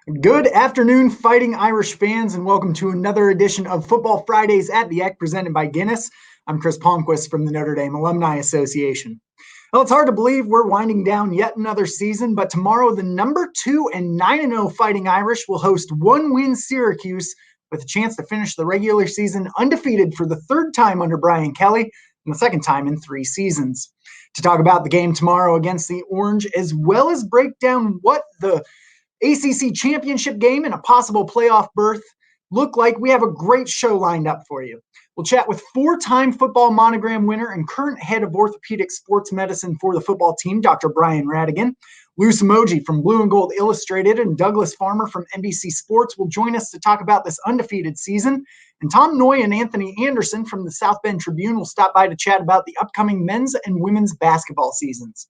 Good afternoon, Fighting Irish fans, and welcome to another edition of Football Fridays at the Eck, presented by Guinness. I'm Chris Palmquist from the Notre Dame Alumni Association. Well, it's hard to believe we're winding down yet another season, but tomorrow the number 2 and 9-0 Fighting Irish will host one-win Syracuse with a chance to finish the regular season undefeated for the third time under Brian Kelly and the second time in 3 seasons. To talk about the game tomorrow against the Orange, as well as break down what the ACC championship game and a possible playoff berth look like, we have a great show lined up for you. We'll chat with 4-time football monogram winner and current head of orthopedic sports medicine for the football team, Dr. Brian Ratigan. Lou Somogyi from Blue and Gold Illustrated and Douglas Farmer from NBC Sports will join us to talk about this undefeated season. And Tom Noie and Anthony Anderson from the South Bend Tribune will stop by to chat about the upcoming men's and women's basketball seasons.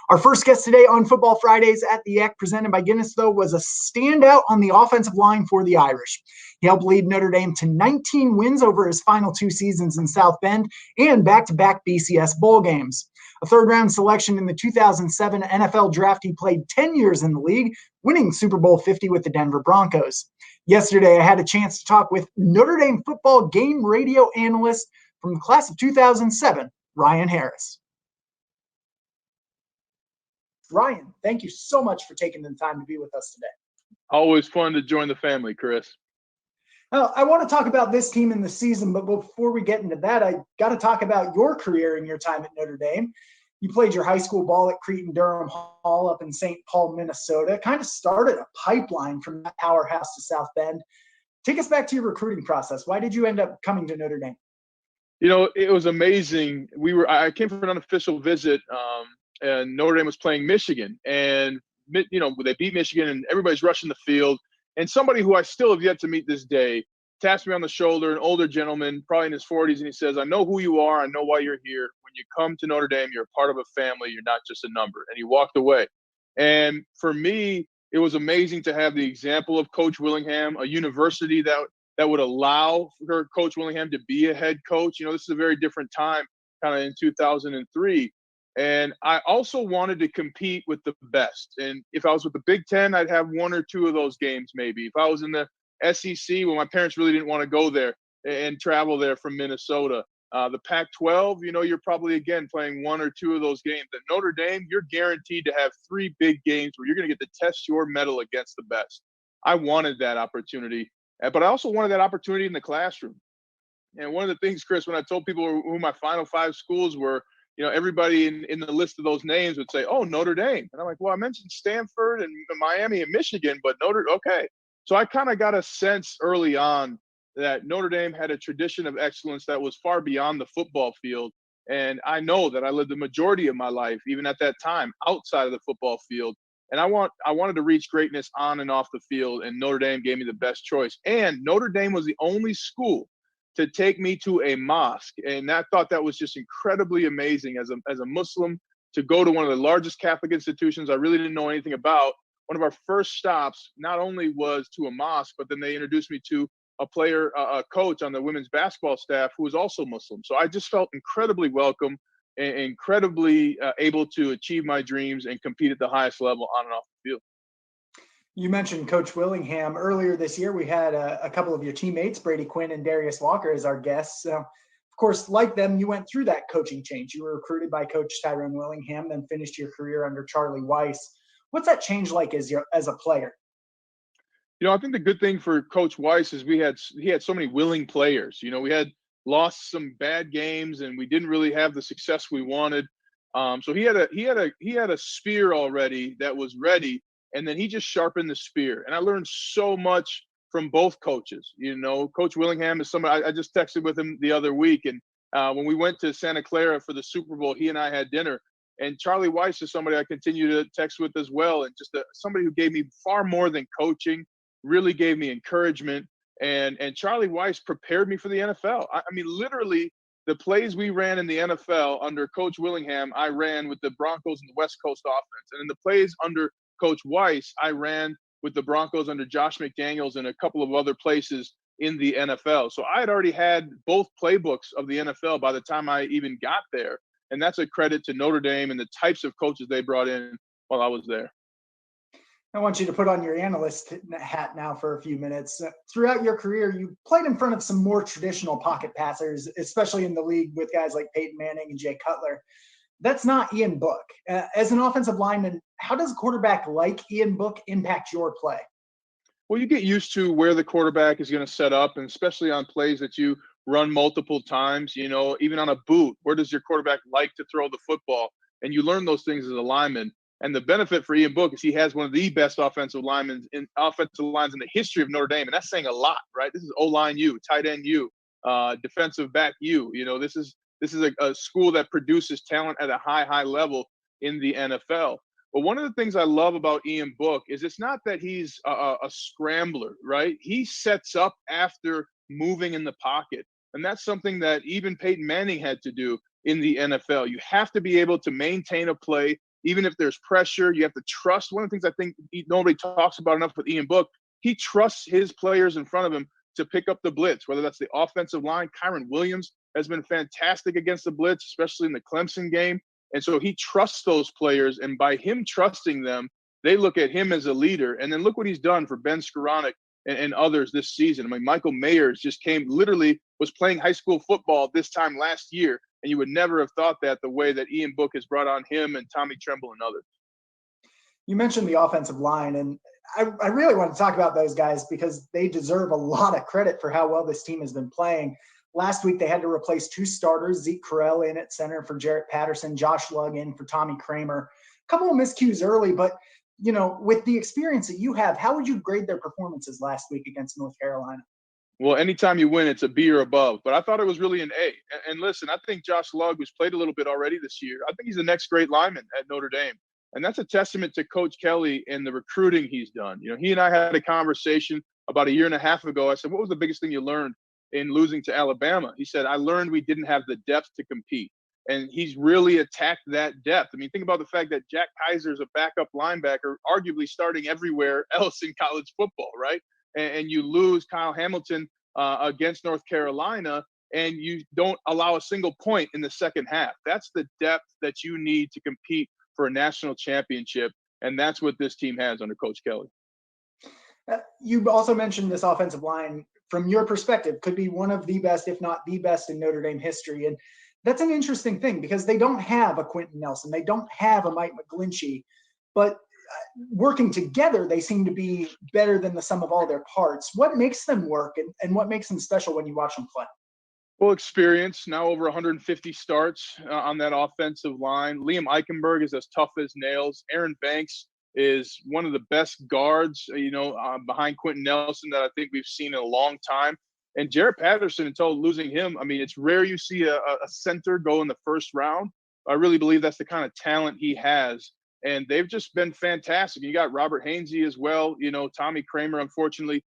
Our first guest today on Football Fridays at the Eck, presented by Guinness, though, was a standout on the offensive line for the Irish. He helped lead Notre Dame to 19 wins over his final 2 seasons in South Bend and back-to-back BCS bowl games. A third-round selection in the 2007 NFL Draft, he played 10 years in the league, winning Super Bowl 50 with the Denver Broncos. Yesterday, I had a chance to talk with Notre Dame football game radio analyst from the class of 2007, Ryan Harris. Ryan, thank you so much for taking the time to be with us today. Always fun to join the family, Chris. I want to talk about this team in the season, but before we get into that, I got to talk about your career and your time at Notre Dame. You played your high school ball at Cretin-Durham Hall up in St. Paul, Minnesota. Kind of started a pipeline from that powerhouse to South Bend. Take us back to your recruiting process. Why did you end up coming to Notre Dame? You know, it was amazing. I came for an unofficial visit, and Notre Dame was playing Michigan, and they beat Michigan, and everybody's rushing the field. And somebody who I still have yet to meet this day taps me on the shoulder, an older gentleman, probably in his 40s, and he says, "I know who you are. I know why you're here. When you come to Notre Dame, you're a part of a family. You're not just a number." And he walked away. And for me, it was amazing to have the example of Coach Willingham, a university that would allow for Coach Willingham to be a head coach. You know, this is a very different time, kind of in 2003. And I also wanted to compete with the best. And if I was with the Big Ten, I'd have 1 or 2 of those games maybe. If I was in the SEC, well, my parents really didn't want to go there and travel there from Minnesota. The Pac-12, you're probably, again, playing 1 or 2 of those games. At Notre Dame, you're guaranteed to have 3 big games where you're going to get to test your mettle against the best. I wanted that opportunity, but I also wanted that opportunity in the classroom. And one of the things, Chris, when I told people who my final 5 schools were, everybody in the list of those names would say, "Oh, Notre Dame." And I'm like, well, I mentioned Stanford and Miami and Michigan, but okay. So I kind of got a sense early on that Notre Dame had a tradition of excellence that was far beyond the football field. And I know that I lived the majority of my life, even at that time, outside of the football field. And I wanted to reach greatness on and off the field, and Notre Dame gave me the best choice. And Notre Dame was the only school to take me to a mosque. And I thought that was just incredibly amazing as a Muslim, to go to one of the largest Catholic institutions I really didn't know anything about. One of our first stops not only was to a mosque, but then they introduced me to a coach on the women's basketball staff who was also Muslim. So I just felt incredibly welcome and incredibly able to achieve my dreams and compete at the highest level on and off the field. You mentioned Coach Willingham. Earlier this year, we had a couple of your teammates, Brady Quinn and Darius Walker, as our guests. Of course, like them, you went through that coaching change. You were recruited by Coach Tyrone Willingham, then finished your career under Charlie Weis. What's that change like as a player? I think the good thing for Coach Weis is he had so many willing players. We had lost some bad games, and we didn't really have the success we wanted. So he had a spear already that was ready. And then he just sharpened the spear. And I learned so much from both coaches. Coach Willingham is somebody I just texted with him the other week. And when we went to Santa Clara for the Super Bowl, he and I had dinner. And Charlie Weis is somebody I continue to text with as well. And just somebody who gave me far more than coaching, really gave me encouragement. And Charlie Weis prepared me for the NFL. I mean, literally, the plays we ran in the NFL under Coach Willingham, I ran with the Broncos and the West Coast offense. And in the plays under Coach Weis, I ran with the Broncos under Josh McDaniels and a couple of other places in the NFL. So I had already had both playbooks of the NFL by the time I even got there. And that's a credit to Notre Dame and the types of coaches they brought in while I was there. I want you to put on your analyst hat now for a few minutes. Throughout your career, you played in front of some more traditional pocket passers, especially in the league with guys like Peyton Manning and Jay Cutler. That's not Ian Book. As an offensive lineman, how does a quarterback like Ian Book impact your play? Well, you get used to where the quarterback is going to set up, and especially on plays that you run multiple times, even on a boot, where does your quarterback like to throw the football? And you learn those things as a lineman. And the benefit for Ian Book is he has one of the best offensive lines in the history of Notre Dame. And that's saying a lot, right? This is O-line U, tight end U, defensive back U. This is a school that produces talent at a high level in the NFL. But one of the things I love about Ian Book is it's not that he's a scrambler, right? He sets up after moving in the pocket. And that's something that even Peyton Manning had to do in the NFL. You have to be able to maintain a play, even if there's pressure. You have to trust. One of the things I think nobody talks about enough with Ian Book, he trusts his players in front of him to pick up the blitz, whether that's the offensive line. Kyron Williams has been fantastic against the blitz, especially in the Clemson game. And so he trusts those players, and by him trusting them, they look at him as a leader. And then look what he's done for Ben Skoranek and others this season. I mean, Michael Mayers just was playing high school football this time last year, and you would never have thought that the way that Ian Book has brought on him and Tommy Tremble and others. You mentioned the offensive line, and I really want to talk about those guys because they deserve a lot of credit for how well this team has been playing. Last week, they had to replace two starters, Zeke Correll in at center for Jarrett Patterson, Josh Lugg in for Tommy Kramer. A couple of miscues early, but, with the experience that you have, how would you grade their performances last week against North Carolina? Well, anytime you win, it's a B or above. But I thought it was really an A. And listen, I think Josh Lugg, who's played a little bit already this year, I think he's the next great lineman at Notre Dame. And that's a testament to Coach Kelly and the recruiting he's done. He and I had a conversation about a year and a half ago. I said, what was the biggest thing you learned in losing to Alabama? He said, I learned we didn't have the depth to compete. And he's really attacked that depth. I mean, think about the fact that Jack Kaiser is a backup linebacker, arguably starting everywhere else in college football, right? And you lose Kyle Hamilton against North Carolina, and you don't allow a single point in the second half. That's the depth that you need to compete for a national championship, and that's what this team has under Coach Kelly. You also mentioned this offensive line, from your perspective, could be one of the best, if not the best, in Notre Dame history. And that's an interesting thing because they don't have a Quentin Nelson. They don't have a Mike McGlinchey. But working together, they seem to be better than the sum of all their parts. What makes them work, and what makes them special when you watch them play? Well, experience. Now over 150 starts on that offensive line. Liam Eichenberg is as tough as nails. Aaron Banks is one of the best guards, behind Quentin Nelson that I think we've seen in a long time. And Jarrett Patterson, until losing him, I mean, it's rare you see a center go in the first round. I really believe that's the kind of talent he has. And they've just been fantastic. You got Robert Hainsey as well, Tommy Kramer, unfortunately,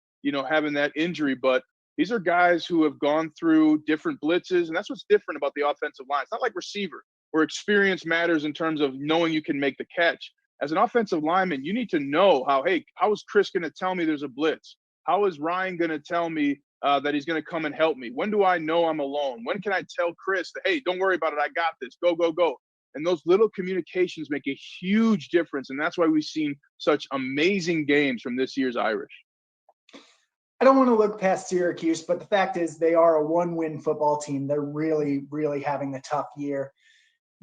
having that injury. But these are guys who have gone through different blitzes, and that's what's different about the offensive line. It's not like receiver, where experience matters in terms of knowing you can make the catch. As an offensive lineman, you need to know how is Chris going to tell me there's a blitz? How is Ryan going to tell me that he's going to come and help me? When do I know I'm alone? When can I tell Chris that, hey, don't worry about it, I got this, go, go, go? And those little communications make a huge difference, and that's why we've seen such amazing games from this year's Irish. I don't want to look past Syracuse, but the fact is they are a one-win football team. They're really, really having a tough year.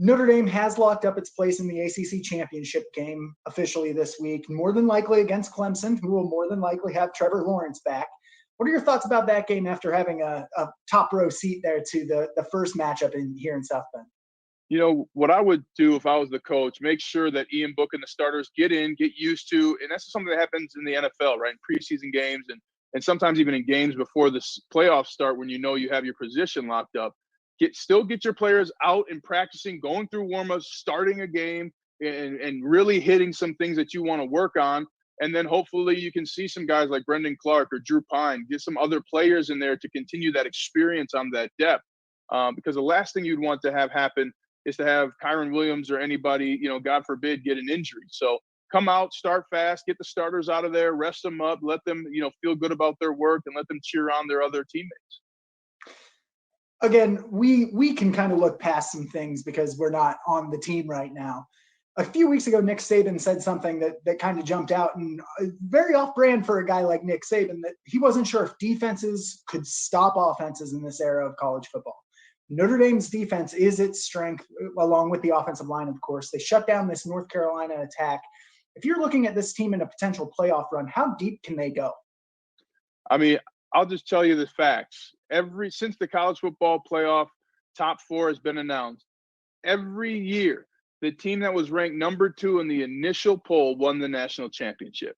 Notre Dame has locked up its place in the ACC championship game officially this week, more than likely against Clemson, who will more than likely have Trevor Lawrence back. What are your thoughts about that game after having a top row seat there to the first matchup here in South Bend? What I would do if I was the coach, make sure that Ian Book and the starters get used to, and that's something that happens in the NFL, right? In preseason games and sometimes even in games before the playoffs start when you have your position locked up. Still get your players out and practicing, going through warmups, starting a game, and really hitting some things that you want to work on. And then hopefully you can see some guys like Brendan Clark or Drew Pine, get some other players in there to continue that experience on that depth. Because the last thing you'd want to have happen is to have Kyron Williams or anybody, God forbid, get an injury. So come out, start fast, get the starters out of there, rest them up, let them, feel good about their work, and let them cheer on their other teammates. Again, we can kind of look past some things because we're not on the team right now. A few weeks ago, Nick Saban said something that kind of jumped out, and very off-brand for a guy like Nick Saban, that he wasn't sure if defenses could stop offenses in this era of college football. Notre Dame's defense is its strength, along with the offensive line, of course. They shut down this North Carolina attack. If you're looking at this team in a potential playoff run, how deep can they go? I mean, I'll just tell you the facts. Since the college football playoff top 4 has been announced, every year the team that was ranked number 2 in the initial poll won the national championship.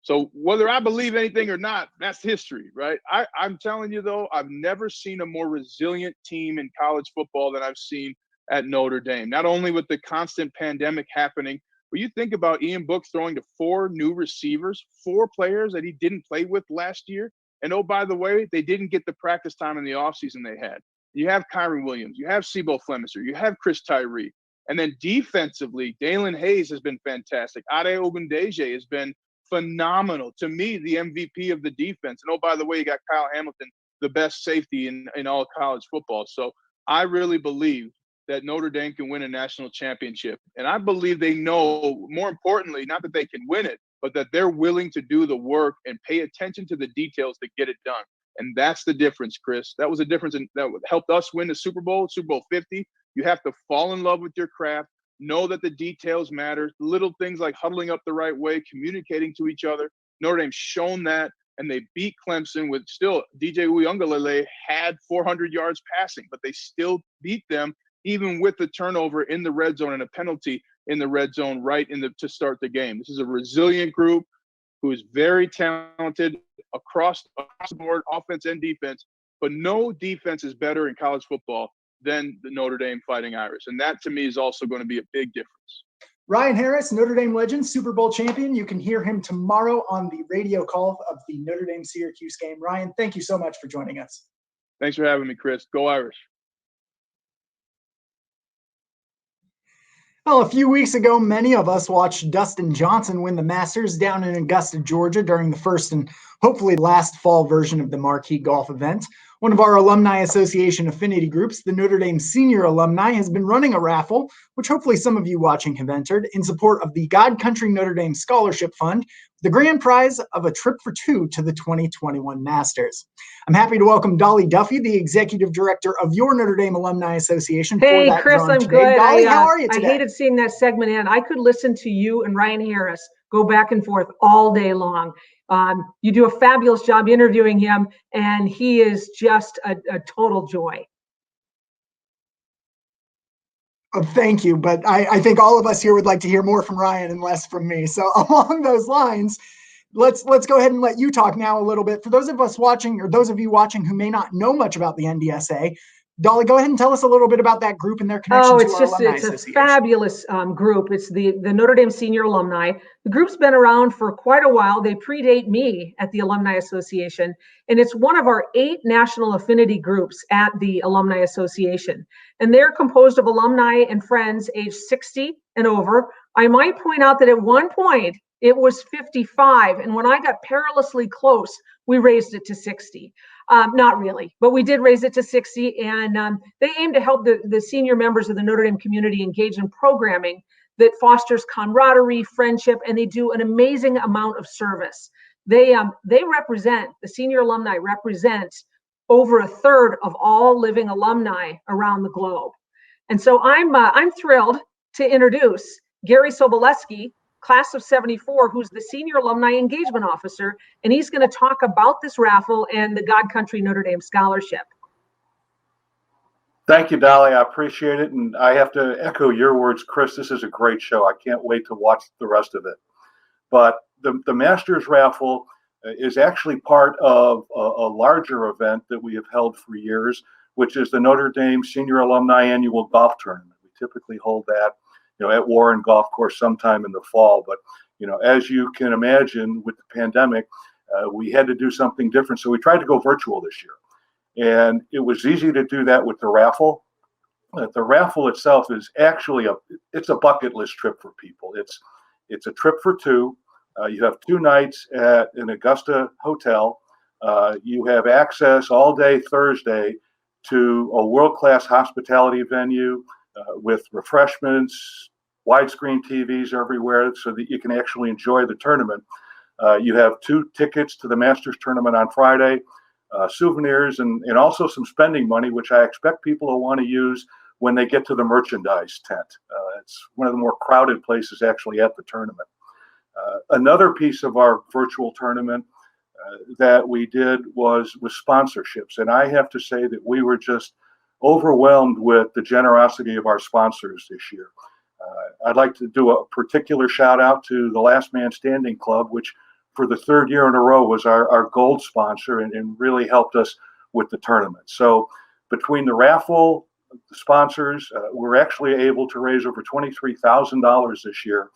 So whether I believe anything or not, that's history, right? I'm telling you, though, I've never seen a more resilient team in college football than I've seen at Notre Dame. Not only with the constant pandemic happening, but you think about Ian Book throwing to 4 new receivers, 4 players that he didn't play with last year. And oh, by the way, they didn't get the practice time in the offseason they had. You have Kyron Williams, you have Sebo Flemister, you have Chris Tyree. And then defensively, Dalen Hayes has been fantastic. Ade Ogundeji has been phenomenal. To me, the MVP of the defense. And oh, by the way, you got Kyle Hamilton, the best safety in all college football. So I really believe that Notre Dame can win a national championship. And I believe they know, more importantly, not that they can win it, but that they're willing to do the work and pay attention to the details to get it done. And that's the difference, Chris. That was a difference that helped us win the Super Bowl 50. You have to fall in love with your craft, know that the details matter, little things like huddling up the right way, communicating to each other. Notre Dame's shown that, and they beat Clemson with still DJ Uiagalelei had 400 yards passing, but they still beat them even with the turnover in the red zone and a penalty in the red zone to start the game. This is a resilient group who is very talented across the board, offense and defense, but no defense is better in college football than the Notre Dame Fighting Irish. And that, to me, is also going to be a big difference. Ryan Harris, Notre Dame legend, Super Bowl champion. You can hear him tomorrow on the radio call of the Notre Dame Syracuse game. Ryan, thank you so much for joining us. Thanks for having me, Chris. Go Irish. Well, a few weeks ago, many of us watched Dustin Johnson win the Masters down in Augusta, Georgia during the first and hopefully last fall version of the marquee golf event. One of our Alumni Association affinity groups, the Notre Dame Senior Alumni, has been running a raffle, which hopefully some of you watching have entered, in support of the God Country Notre Dame Scholarship Fund, the grand prize of a trip for 2 to the 2021 Masters. I'm happy to welcome Dolly Duffy, the Executive Director of your Notre Dame Alumni Association. Hey, for that Chris, drawing I'm today. good. Dolly, how are you today? I hated seeing that segment end. I could listen to you and Ryan Harris go back and forth all day long. You do a fabulous job interviewing him, and he is just a total joy. Thank you, but I think all of us here would like to hear more from Ryan and less from me. So along those lines, let's go ahead and let you talk now a little bit. For those of us watching, or those of you watching who may not know much about the NDSA, Dolly, go ahead and tell us a little bit about that group and their connection to our Alumni Association. It's a fabulous group. It's the Notre Dame Senior Alumni. The group's been around for quite a while. They predate me at the Alumni Association, and it's one of our 8 national affinity groups at the Alumni Association. And they're composed of alumni and friends aged 60 and over. I might point out that at one point, it was 55, and when I got perilously close, we raised it to 60. Not really, but we did raise it to 60, and they aim to help the senior members of the Notre Dame community engage in programming that fosters camaraderie, friendship, and they do an amazing amount of service. They represent, the senior alumni represent over a third of all living alumni around the globe. And so I'm thrilled to introduce Gary Sobolewski, class of 74, who's the Senior Alumni Engagement Officer, and he's going to talk about this raffle and the God Country Notre Dame Scholarship. Thank you, Dolly. I appreciate it, and I have to echo your words, Chris. This is a great show. I can't wait to watch the rest of it. But the Masters raffle is actually part of a larger event that we have held for years, which is the Notre Dame Senior Alumni Annual Golf Tournament. We typically hold that at Warren Golf Course sometime in the fall. But, as you can imagine with the pandemic, we had to do something different. So we tried to go virtual this year. And it was easy to do that with the raffle. The raffle itself is actually it's a bucket list trip for people. It's a trip for 2. You have 2 nights at an Augusta hotel. You have access all day Thursday to a world-class hospitality venue with refreshments, widescreen TVs everywhere so that you can actually enjoy the tournament. You have 2 tickets to the Masters tournament on Friday, souvenirs, and also some spending money, which I expect people will want to use when they get to the merchandise tent. It's one of the more crowded places actually at the tournament. Another piece of our virtual tournament that we did was with sponsorships. And I have to say that we were just overwhelmed with the generosity of our sponsors this year. I'd like to do a particular shout out to the Last Man Standing Club, which for the 3rd year in a row was our gold sponsor and really helped us with the tournament. So between the raffle, the sponsors, we're actually able to raise over $23,000 this year,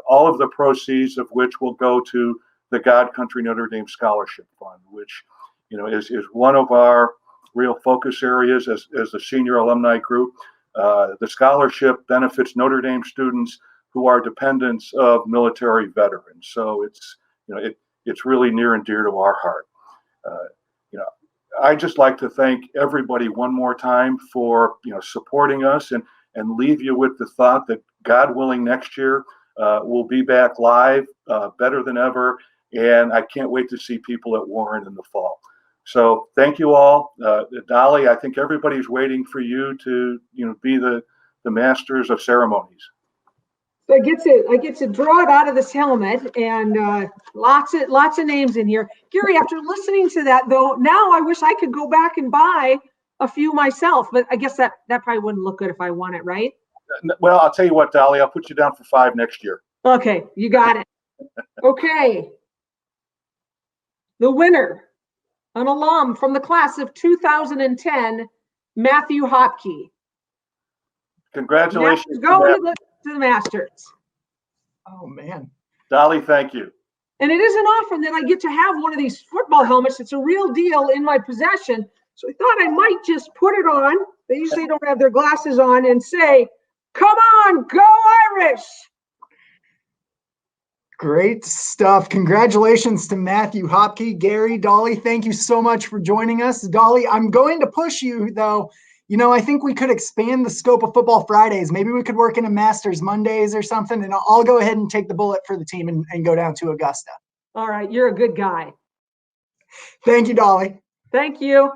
all of the proceeds of which will go to the God Country Notre Dame Scholarship Fund, which is one of our real focus areas as the senior alumni group. The scholarship benefits Notre Dame students who are dependents of military veterans. So it's really near and dear to our heart. I just like to thank everybody one more time for supporting us and leave you with the thought that God willing next year we'll be back live better than ever, and I can't wait to see people at Warren in the fall. So thank you all. Dolly, I think everybody's waiting for you to be the masters of ceremonies. So I get to draw it out of this helmet, and lots of names in here. Gary, after listening to that though, now I wish I could go back and buy a few myself, but I guess that probably wouldn't look good if I won it, right? Well, I'll tell you what, Dolly, I'll put you down for 5 next year. Okay, you got it. Okay. The winner, an alum from the class of 2010, Matthew Hopke. Congratulations. Going to the Masters. Oh, man. Dolly, thank you. And it isn't often that I get to have one of these football helmets. It's a real deal in my possession. So I thought I might just put it on. They usually don't have their glasses on, and say, "Come on, go Irish." Great stuff. Congratulations to Matthew Hopke. Gary, Dolly, thank you so much for joining us. Dolly, I'm going to push you, though. I think we could expand the scope of Football Fridays. Maybe we could work in a Masters Mondays or something, and I'll go ahead and take the bullet for the team and go down to Augusta. All right, you're a good guy. Thank you, Dolly. Thank you.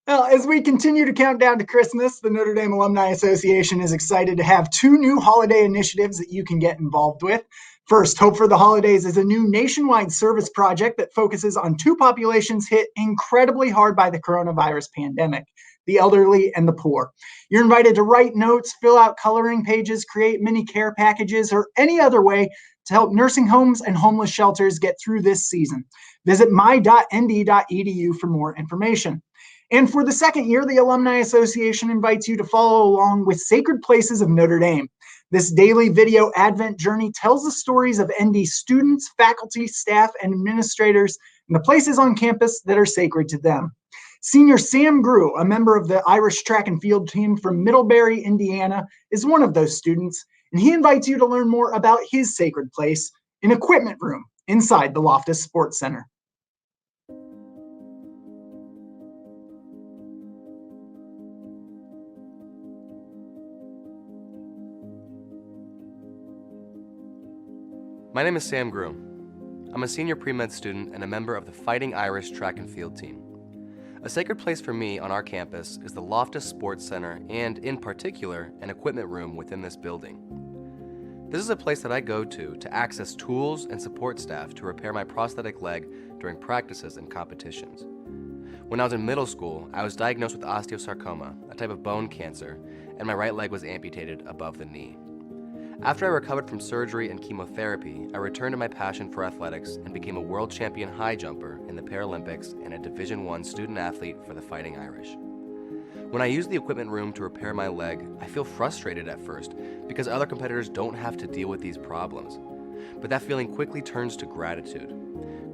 Well, as we continue to count down to Christmas, the Notre Dame Alumni Association is excited to have 2 new holiday initiatives that you can get involved with. First, Hope for the Holidays is a new nationwide service project that focuses on 2 populations hit incredibly hard by the coronavirus pandemic: the elderly and the poor. You're invited to write notes, fill out coloring pages, create mini care packages, or any other way to help nursing homes and homeless shelters get through this season. Visit my.nd.edu for more information. And for the 2nd year, the Alumni Association invites you to follow along with Sacred Places of Notre Dame. This daily video Advent journey tells the stories of ND students, faculty, staff, and administrators, and the places on campus that are sacred to them. Senior Sam Grew, a member of the Irish track and field team from Middlebury, Indiana, is one of those students, and he invites you to learn more about his sacred place, an equipment room inside the Loftus Sports Center. My name is Sam Grew. I'm a senior pre-med student and a member of the Fighting Irish track and field team. A sacred place for me on our campus is the Loftus Sports Center and, in particular, an equipment room within this building. This is a place that I go to access tools and support staff to repair my prosthetic leg during practices and competitions. When I was in middle school, I was diagnosed with osteosarcoma, a type of bone cancer, and my right leg was amputated above the knee. After I recovered from surgery and chemotherapy, I returned to my passion for athletics and became a world champion high jumper in the Paralympics and a Division I student athlete for the Fighting Irish. When I use the equipment room to repair my leg, I feel frustrated at first because other competitors don't have to deal with these problems. But that feeling quickly turns to gratitude.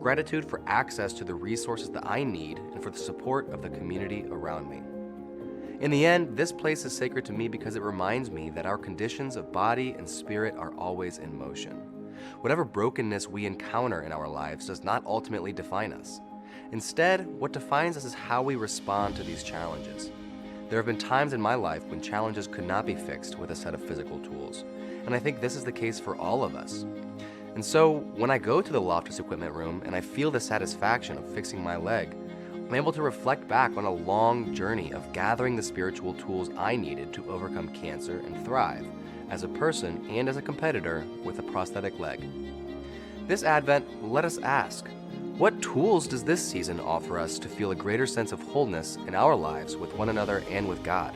Gratitude for access to the resources that I need and for the support of the community around me. In the end, this place is sacred to me because it reminds me that our conditions of body and spirit are always in motion. Whatever brokenness we encounter in our lives does not ultimately define us. Instead, what defines us is how we respond to these challenges. There have been times in my life when challenges could not be fixed with a set of physical tools, and I think this is the case for all of us. And so, when I go to the Loftus equipment room and I feel the satisfaction of fixing my leg, I'm able to reflect back on a long journey of gathering the spiritual tools I needed to overcome cancer and thrive as a person and as a competitor with a prosthetic leg. This Advent, let us ask, what tools does this season offer us to feel a greater sense of wholeness in our lives with one another and with God?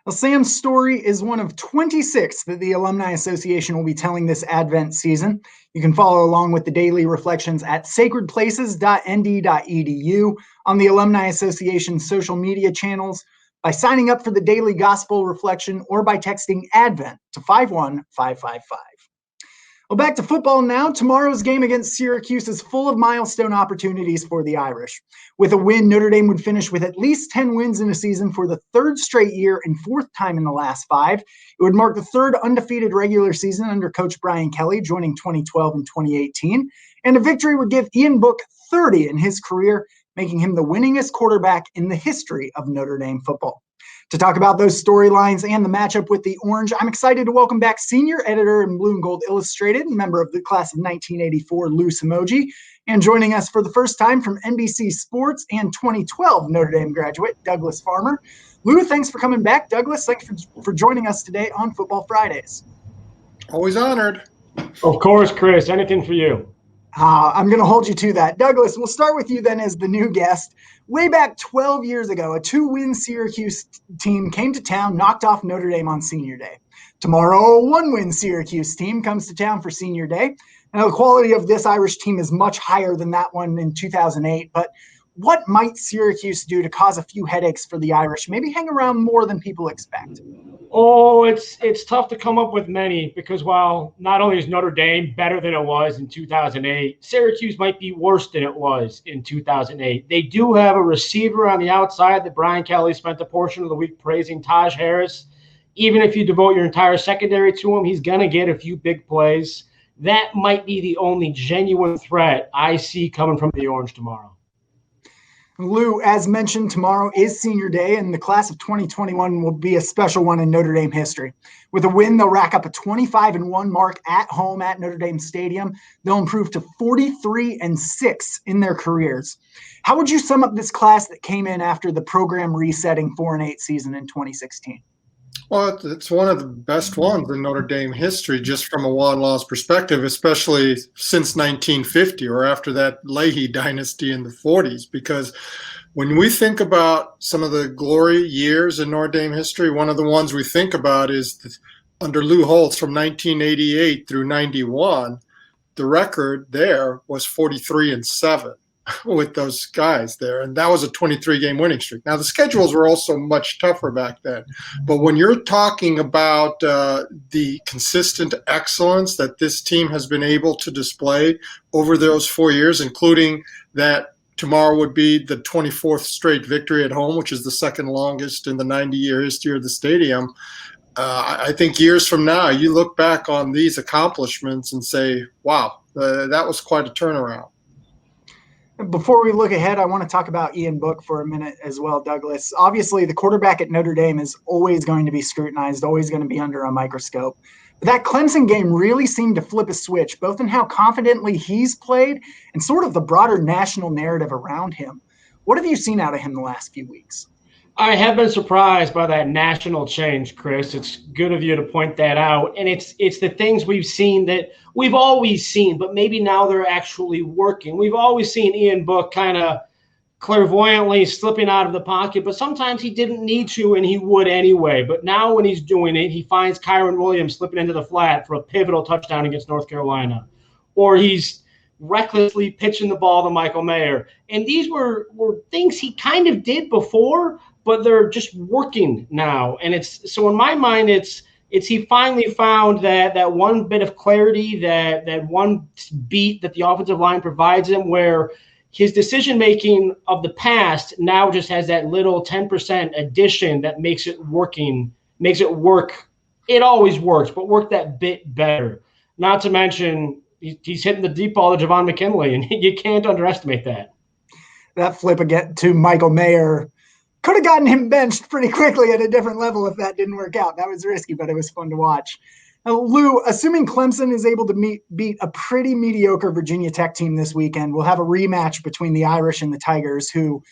Well, Sam's story is one of 26 that the Alumni Association will be telling this Advent season. You can follow along with the daily reflections at sacredplaces.nd.edu, on the Alumni Association's social media channels, by signing up for the daily gospel reflection, or by texting Advent to 51555. Well, back to football now. Tomorrow's game against Syracuse is full of milestone opportunities for the Irish. With a win, Notre Dame would finish with at least 10 wins in a season for the third straight year and fourth time in the last 5. It would mark the third undefeated regular season under Coach Brian Kelly, joining 2012 and 2018. And a victory would give Ian Book 30 in his career, making him the winningest quarterback in the history of Notre Dame football. To talk about those storylines and the matchup with the Orange, I'm excited to welcome back senior editor in Blue and Gold Illustrated, member of the class of 1984, Lou Somogyi, and joining us for the first time from NBC Sports and 2012 Notre Dame graduate, Douglas Farmer. Lou, thanks for coming back. Douglas, thanks for joining us today on Football Fridays. Always honored. Of course, Chris. Anything for you. I'm going to hold you to that. Douglas, we'll start with you then as the new guest. Way back 12 years ago, a 2-win Syracuse team came to town, knocked off Notre Dame on Senior Day. Tomorrow, a 1-win Syracuse team comes to town for Senior Day. Now, the quality of this Irish team is much higher than that one in 2008, but what might Syracuse do to cause a few headaches for the Irish, maybe hang around more than people expect? Oh, it's tough to come up with many, because while not only is Notre Dame better than it was in 2008, Syracuse might be worse than it was in 2008. They do have a receiver on the outside that Brian Kelly spent a portion of the week praising, Taj Harris. Even if you devote your entire secondary to him, he's going to get a few big plays. That might be the only genuine threat I see coming from the Orange tomorrow. Lou, as mentioned, tomorrow is Senior Day, and the class of 2021 will be a special one in Notre Dame history. With a win, they'll rack up a 25-1 mark at home at Notre Dame Stadium. They'll improve to 43-6 in their careers. How would you sum up this class that came in after the program resetting 4-8 season in 2016? Well, it's one of the best ones in Notre Dame history, just from a one-loss perspective, especially since 1950 or after that Leahy dynasty in the 40s. Because when we think about some of the glory years in Notre Dame history, one of the ones we think about is under Lou Holtz from 1988 through 91. The record there was 43-7. With those guys there, and that was a 23-game winning streak. Now the schedules were also much tougher back then, but when you're talking about the consistent excellence that this team has been able to display over those 4 years, including that tomorrow would be the 24th straight victory at home, which is the second longest in the 90-year history of the stadium. I think years from now, you look back on these accomplishments and say, wow, that was quite a turnaround. Before we look ahead, I want to talk about Ian Book for a minute as well, Douglas. Obviously, the quarterback at Notre Dame is always going to be scrutinized, always going to be under a microscope. But that Clemson game really seemed to flip a switch, both in how confidently he's played and sort of the broader national narrative around him. What have you seen out of him the last few weeks? I have been surprised by that national change, Chris. It's good of you to point that out. And it's the things we've seen that we've always seen, but maybe now they're actually working. We've always seen Ian Book kind of clairvoyantly slipping out of the pocket, but sometimes he didn't need to and he would anyway. But now when he's doing it, he finds Kyron Williams slipping into the flat for a pivotal touchdown against North Carolina. Or he's recklessly pitching the ball to Michael Mayer. And these were things he kind of did before, but they're just working now. And so in my mind, it's he finally found that one bit of clarity, that one beat that the offensive line provides him, where his decision-making of the past now just has that little 10% addition that makes it work it always works, but work that bit better. Not to mention, he's hitting the deep ball to Javon McKinley, and you can't underestimate that. That flip again to Michael Mayer could have gotten him benched pretty quickly at a different level if that didn't work out. That was risky, but it was fun to watch. Now, Lou, assuming Clemson is able to beat a pretty mediocre Virginia Tech team this weekend, we'll have a rematch between the Irish and the Tigers, who,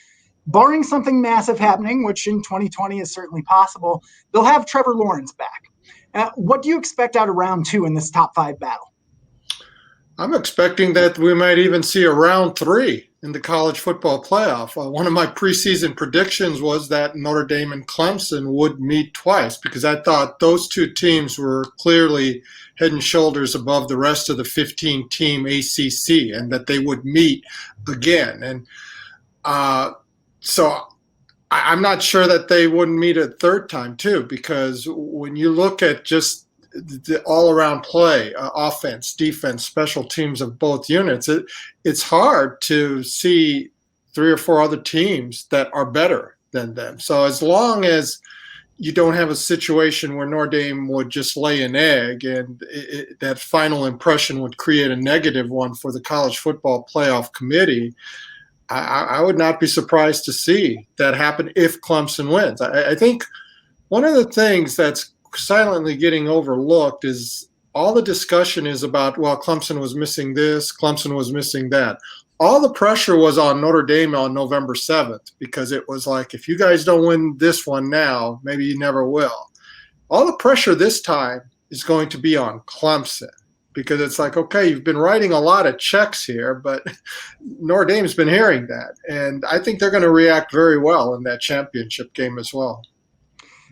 barring something massive happening, which in 2020 is certainly possible, they'll have Trevor Lawrence back. What do you expect out of round 2 in this top 5 battle? I'm expecting that we might even see a round 3 in the college football playoff. One of my preseason predictions was that Notre Dame and Clemson would meet twice, because I thought those two teams were clearly head and shoulders above the rest of the 15-team ACC, and that they would meet again. And so I'm not sure that they wouldn't meet a third time too, because when you look at just the all-around play, offense, defense, special teams of both units, it's hard to see 3 or 4 other teams that are better than them. So as long as you don't have a situation where Notre Dame would just lay an egg and that final impression would create a negative one for the college football playoff committee, I would not be surprised to see that happen if Clemson wins. I think one of the things that's silently getting overlooked is all the discussion is about, well, Clemson was missing this, Clemson was missing that. All the pressure was on Notre Dame on November 7th, because it was like, if you guys don't win this one now, maybe you never will. All the pressure this time is going to be on Clemson, because it's like, okay, you've been writing a lot of checks here, but Notre Dame's been hearing that. And I think they're going to react very well in that championship game as well.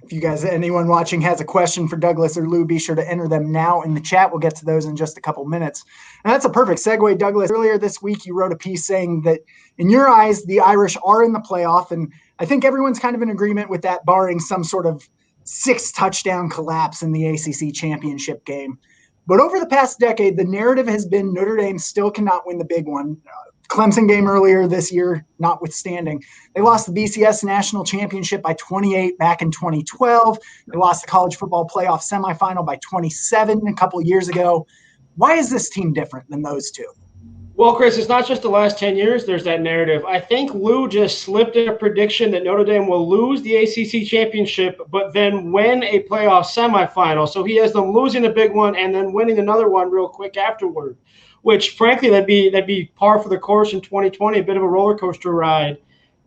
If you guys, anyone watching has a question for Douglas or Lou, be sure to enter them now in the chat. We'll get to those in just a couple minutes. And that's a perfect segue, Douglas. Earlier this week, you wrote a piece saying that in your eyes, the Irish are in the playoff. And I think everyone's kind of in agreement with that, barring some sort of 6-touchdown collapse in the ACC championship game. But over the past decade, the narrative has been Notre Dame still cannot win the big one. Clemson game earlier this year, notwithstanding. They lost the BCS National Championship by 28 back in 2012. They lost the college football playoff semifinal by 27 a couple of years ago. Why is this team different than those two? Well, Chris, it's not just the last 10 years there's that narrative. I think Lou just slipped in a prediction that Notre Dame will lose the ACC championship, but then win a playoff semifinal. So he has them losing the big one and then winning another one real quick afterward, which frankly, that'd be par for the course in 2020, a bit of a roller coaster ride.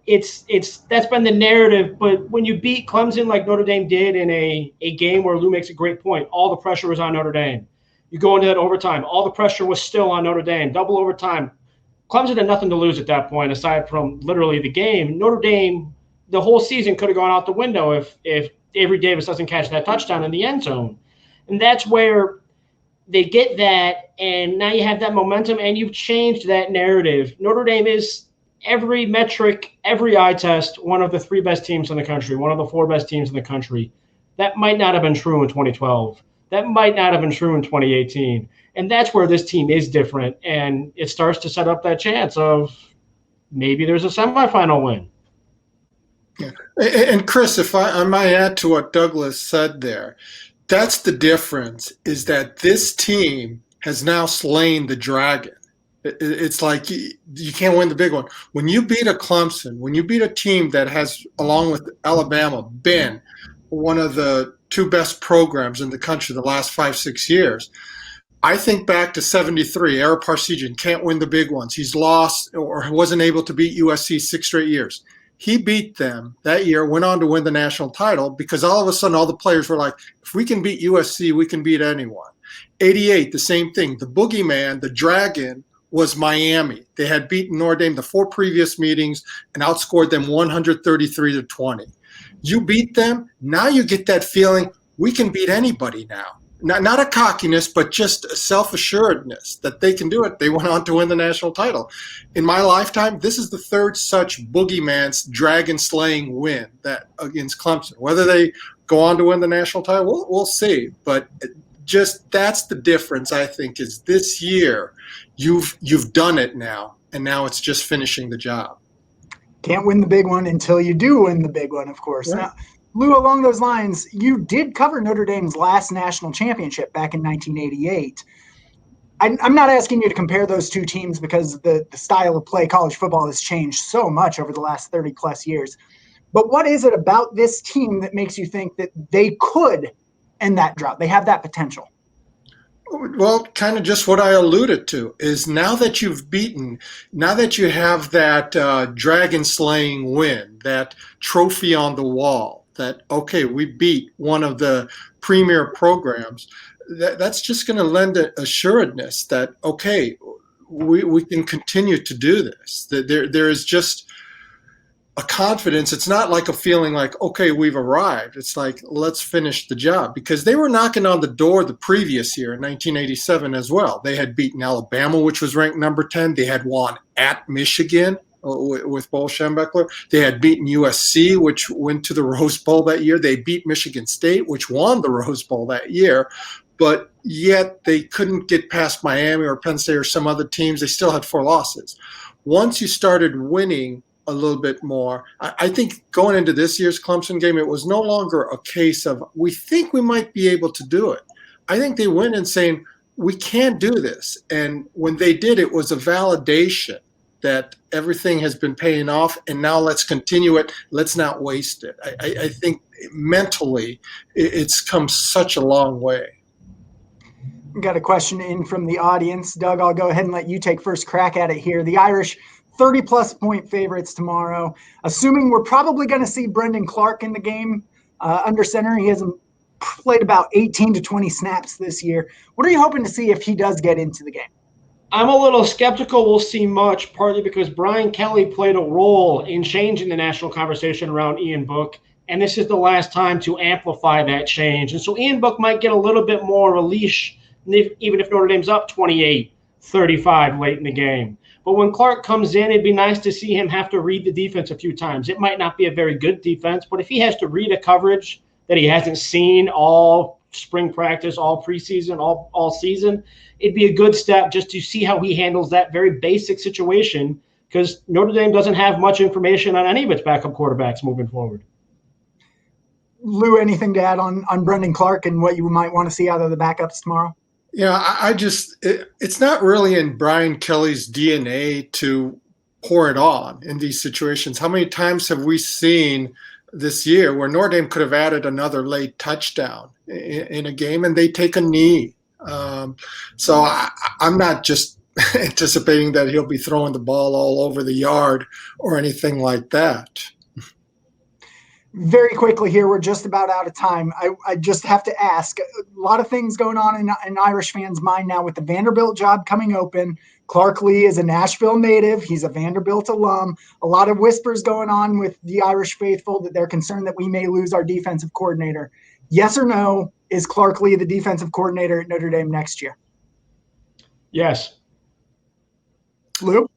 That's been the narrative. But when you beat Clemson like Notre Dame did in a game where Lou makes a great point, all the pressure was on Notre Dame. You go into that overtime, all the pressure was still on Notre Dame, double overtime. Clemson had nothing to lose at that point, aside from literally the game. Notre Dame, the whole season could have gone out the window if Avery Davis doesn't catch that touchdown in the end zone. And that's where they get that, and now you have that momentum, and you've changed that narrative. Notre Dame is every metric, every eye test, one of the 3 best teams in the country, one of the 4 best teams in the country. That might not have been true in 2012. That might not have been true in 2018. And that's where this team is different, and it starts to set up that chance of maybe there's a semifinal win. Yeah. And Chris, if I might add to what Douglas said there, that's the difference, is that this team has now slain the dragon. It's like you can't win the big one. When you beat a Clemson, when you beat a team that has, along with Alabama, been one of the 2 best programs in the country the last 5-6 years. I think back to 73, Ara Parseghian can't win the big ones. He's lost or wasn't able to beat USC 6 straight years. He beat them that year, went on to win the national title, because all of a sudden all the players were like, if we can beat USC, we can beat anyone. 88, the same thing. The boogeyman, the dragon, was Miami. They had beaten Notre Dame the 4 previous meetings and outscored them 133-20. You beat them, now you get that feeling we can beat anybody now. Not a cockiness, but just a self-assuredness that they can do it. They went on to win the national title. In my lifetime, this is the 3rd such boogeyman's dragon-slaying win that against Clemson. Whether they go on to win the national title, we'll see. But just that's the difference, I think, is this year you've done it now, and now it's just finishing the job. Can't win the big one until you do win the big one, of course. Yeah. Now, Lou, along those lines, you did cover Notre Dame's last national championship back in 1988. I'm not asking you to compare those two teams because the style of play college football has changed so much over the last 30 plus years. But what is it about this team that makes you think that they could end that drought? They have that potential. Well, kind of just what I alluded to is now that you have that dragon slaying win, that trophy on the wall, that, okay, we beat one of the premier programs, that's just going to lend assuredness that, okay, we can continue to do this. That there is just a confidence. It's not like a feeling like, okay, we've arrived. It's like, let's finish the job, because they were knocking on the door the previous year in 1987 as well. They had beaten Alabama, which was ranked number 10. They had won at Michigan with Bo Schembechler. They had beaten USC, which went to the Rose Bowl that year. They beat Michigan State, which won the Rose Bowl that year. But yet they couldn't get past Miami or Penn State or some other teams. They still had 4 losses. Once you started winning a little bit more, I think going into this year's Clemson game, it was no longer a case of we think we might be able to do it. I think they went in saying we can't do this. And when they did, it was a validation that everything has been paying off, and now let's continue it. Let's not waste it. I think mentally it's come such a long way. We got a question in from the audience. Doug, I'll go ahead and let you take first crack at it here. The Irish 30-plus point favorites tomorrow. Assuming we're probably going to see Brendan Clark in the game under center. He hasn't played about 18 to 20 snaps this year. What are you hoping to see if he does get into the game? I'm a little skeptical we'll see much, partly because Brian Kelly played a role in changing the national conversation around Ian Book, and this is the last time to amplify that change. And so Ian Book might get a little bit more of a leash, even if Notre Dame's up 28-35 late in the game. But when Clark comes in, it'd be nice to see him have to read the defense a few times. It might not be a very good defense, but if he has to read a coverage that he hasn't seen all spring practice, all preseason, all season, it'd be a good step just to see how he handles that very basic situation, because Notre Dame doesn't have much information on any of its backup quarterbacks moving forward. Lou, anything to add on Brendan Clark and what you might want to see out of the backups tomorrow? Yeah, it's not really in Brian Kelly's DNA to pour it on in these situations. How many times have we seen this year where Notre Dame could have added another late touchdown in a game and they take a knee? So I'm not just anticipating that he'll be throwing the ball all over the yard or anything like that. Very quickly here, we're just about out of time. I just have to ask, a lot of things going on in Irish fans' mind now with the Vanderbilt job coming open. Clark Lee is a Nashville native. He's a Vanderbilt alum. A lot of whispers going on with the Irish faithful that they're concerned that we may lose our defensive coordinator. Yes or no, is Clark Lee the defensive coordinator at Notre Dame next year? Yes. Lou?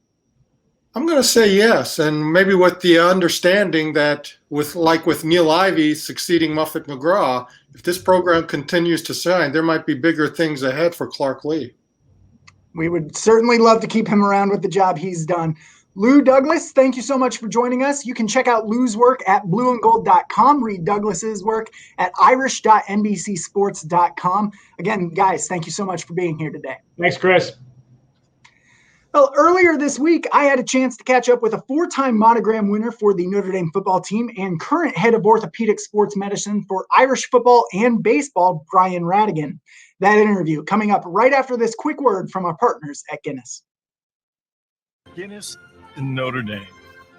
I'm going to say yes, and maybe with the understanding that with Neil Ivey succeeding Muffet McGraw, if this program continues to shine, there might be bigger things ahead for Clark Lee. We would certainly love to keep him around with the job he's done. Lou Douglas, thank you so much for joining us. You can check out Lou's work at blueandgold.com, read Douglas's work at irish.nbcsports.com. Again, guys, thank you so much for being here today. Thanks, Chris. Well, earlier this week, I had a chance to catch up with a 4-time monogram winner for the Notre Dame football team and current head of orthopedic sports medicine for Irish football and baseball, Brian Ratigan. That interview coming up right after this quick word from our partners at Guinness. Guinness and Notre Dame.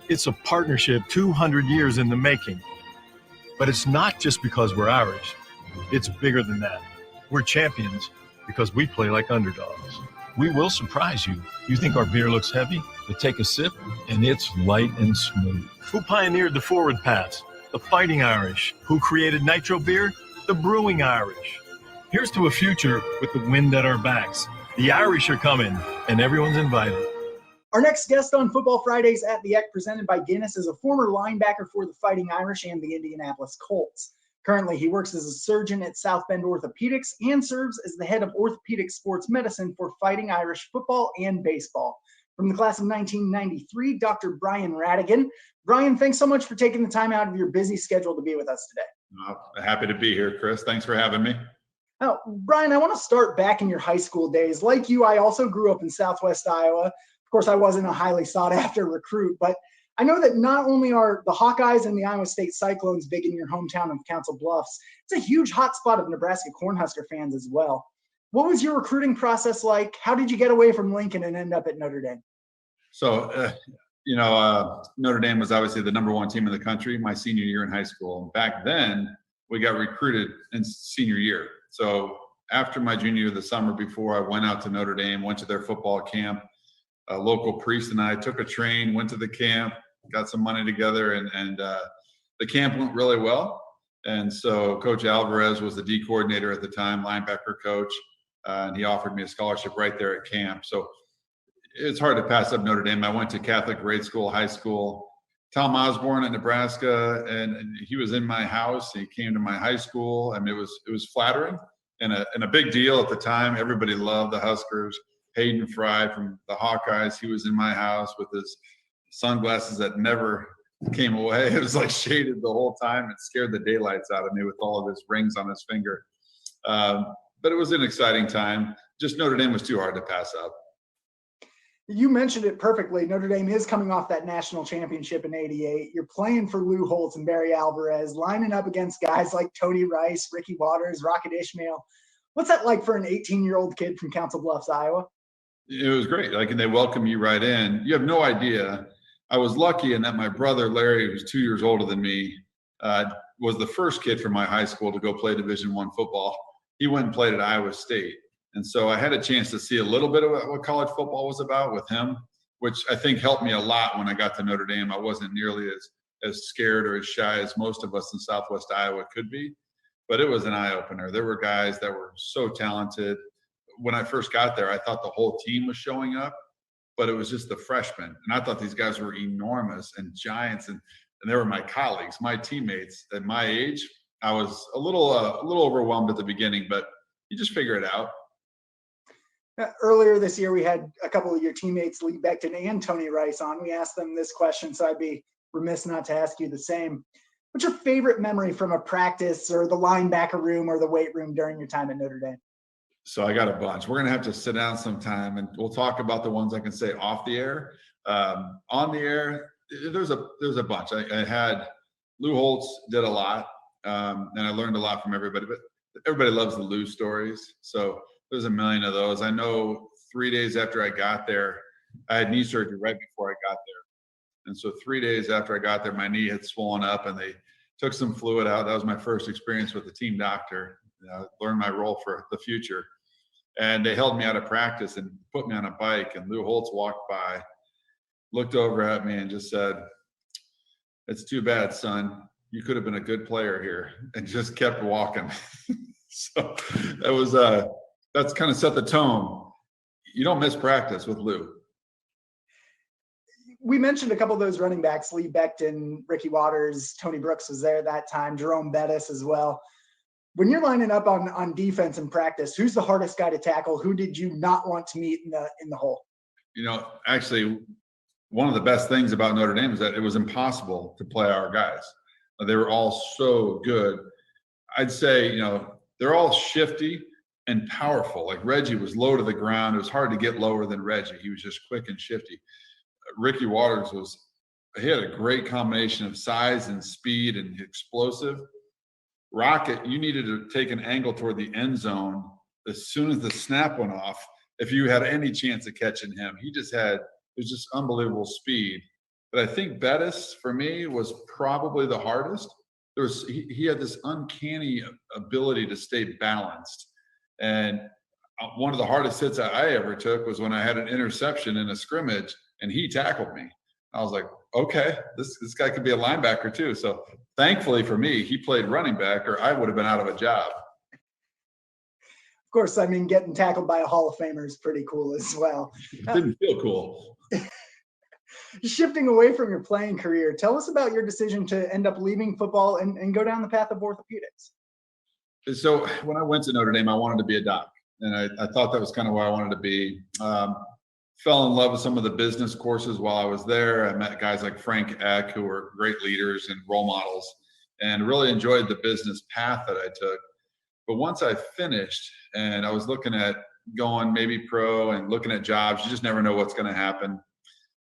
It's a partnership 200 years in the making. But it's not just because we're Irish. It's bigger than that. We're champions because we play like underdogs. We will surprise you. You think our beer looks heavy? But take a sip, and it's light and smooth. Who pioneered the forward pass? The Fighting Irish. Who created nitro beer? The Brewing Irish. Here's to a future with the wind at our backs. The Irish are coming, and everyone's invited. Our next guest on Football Fridays at the Eck, presented by Guinness, is a former linebacker for the Fighting Irish and the Indianapolis Colts. Currently, he works as a surgeon at South Bend Orthopedics and serves as the head of orthopedic sports medicine for Fighting Irish football and baseball. From the class of 1993, Dr. Brian Ratigan. Brian, thanks so much for taking the time out of your busy schedule to be with us today. Happy to be here, Chris. Thanks for having me. Now, Brian, I want to start back in your high school days. Like you, I also grew up in Southwest Iowa. Of course, I wasn't a highly sought after recruit, but I know that not only are the Hawkeyes and the Iowa State Cyclones big in your hometown of Council Bluffs, it's a huge hotspot of Nebraska Cornhusker fans as well. What was your recruiting process like? How did you get away from Lincoln and end up at Notre Dame? So, Notre Dame was obviously the #1 team in the country my senior year in high school. Back then, we got recruited in senior year. So after my junior year, the summer before, I went out to Notre Dame, went to their football camp. A local priest and I took a train, went to the camp, got some money together, and the camp went really well. And so Coach Alvarez was the D coordinator at the time, linebacker coach, and he offered me a scholarship right there at camp. So it's hard to pass up Notre Dame. I went to Catholic grade school, high school. Tom Osborne in Nebraska, and he was in my house. He came to my high school. I mean, it was flattering and a big deal at the time. Everybody loved the Huskers. Hayden Fry from the Hawkeyes, he was in my house with his sunglasses that never came away. It was like shaded the whole time. It scared the daylights out of me with all of his rings on his finger. But it was an exciting time. Just Notre Dame was too hard to pass up. You mentioned it perfectly. Notre Dame is coming off that national championship in '88. You're playing for Lou Holtz and Barry Alvarez, lining up against guys like Tony Rice, Ricky Waters, Rocket Ishmael. What's that like for an 18-year-old kid from Council Bluffs, Iowa? It was great. Like, and they welcome you right in. You have no idea. I was lucky in that my brother, Larry, who's 2 years older than me, was the first kid from my high school to go play Division I football. He went and played at Iowa State. And so I had a chance to see a little bit of what college football was about with him, which I think helped me a lot when I got to Notre Dame. I wasn't nearly as scared or as shy as most of us in Southwest Iowa could be, but it was an eye-opener. There were guys that were so talented. When I first got there, I thought the whole team was showing up, but it was just the freshmen. And I thought these guys were enormous and giants, and they were my colleagues, my teammates at my age. I was a little overwhelmed at the beginning, but you just figure it out. Earlier this year, we had a couple of your teammates, Lee Becton and Tony Rice, on. We asked them this question, so I'd be remiss not to ask you the same. What's your favorite memory from a practice or the linebacker room or the weight room during your time at Notre Dame? So I got a bunch. We're going to have to sit down sometime, and we'll talk about the ones I can say off the air. On the air, there's a bunch. I had Lou Holtz did a lot, and I learned a lot from everybody. But everybody loves the Lou stories, so there's a million of those. I know 3 days after I got there, I had knee surgery right before I got there. And so 3 days after I got there, my knee had swollen up and they took some fluid out. That was my first experience with the team doctor. Learned my role for the future. And they held me out of practice and put me on a bike. And Lou Holtz walked by, looked over at me and just said, "It's too bad, son. You could have been a good player here," and just kept walking. So that was that's kind of set the tone. You don't miss practice with Lou. We mentioned a couple of those running backs, Lee Becton, Ricky Waters, Tony Brooks was there that time, Jerome Bettis as well. When you're lining up on defense in practice, who's the hardest guy to tackle? Who did you not want to meet in the hole? Actually, one of the best things about Notre Dame is that it was impossible to play our guys. They were all so good. I'd say, they're all shifty and powerful. Like Reggie was low to the ground. It was hard to get lower than Reggie. He was just quick and shifty. Ricky Waters he had a great combination of size and speed and explosive. Rocket, you needed to take an angle toward the end zone as soon as the snap went off if you had any chance of catching him. It was just unbelievable speed. But I think Bettis, for me, was probably the hardest. He had this uncanny ability to stay balanced. And one of the hardest hits I ever took was when I had an interception in a scrimmage and he tackled me. I was like, okay, this guy could be a linebacker too. So thankfully for me, he played running back or I would have been out of a job. Of course, getting tackled by a Hall of Famer is pretty cool as well. It didn't feel cool. Shifting away from your playing career, tell us about your decision to end up leaving football and go down the path of orthopedics. So when I went to Notre Dame, I wanted to be a doc. And I thought that was kind of where I wanted to be. fell in love with some of the business courses while I was there. I met guys like Frank Eck, who were great leaders and role models, and really enjoyed the business path that I took. But once I finished and I was looking at going maybe pro and looking at jobs, you just never know what's going to happen.